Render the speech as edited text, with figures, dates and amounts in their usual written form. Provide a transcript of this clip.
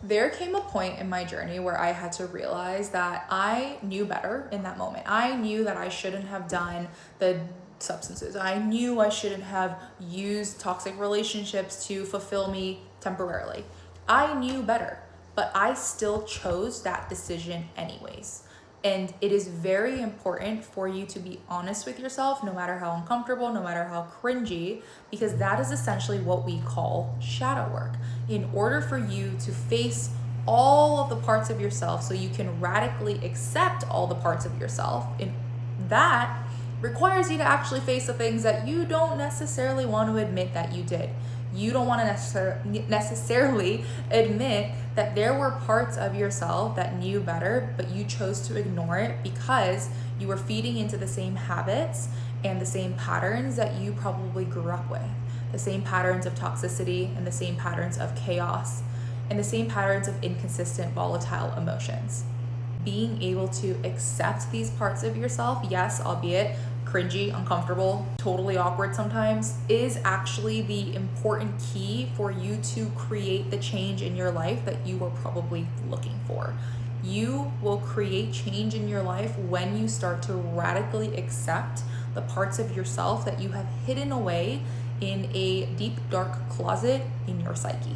There came a point in my journey where I had to realize that I knew better in that moment. I knew that I shouldn't have done the substances. I knew I shouldn't have used toxic relationships to fulfill me temporarily. I knew better, but I still chose that decision anyways. And it is very important for you to be honest with yourself, no matter how uncomfortable, no matter how cringy, because that is essentially what we call shadow work. In order for you to face all of the parts of yourself so you can radically accept all the parts of yourself, and that requires you to actually face the things that you don't necessarily want to admit that you did. You don't want to necessarily admit that there were parts of yourself that knew better, but you chose to ignore it because you were feeding into the same habits and the same patterns that you probably grew up with. The same patterns of toxicity and the same patterns of chaos and the same patterns of inconsistent, volatile emotions. Being able to accept these parts of yourself, yes, albeit cringy, uncomfortable, totally awkward sometimes, is actually the important key for you to create the change in your life that you were probably looking for. You will create change in your life when you start to radically accept the parts of yourself that you have hidden away in a deep, dark closet in your psyche.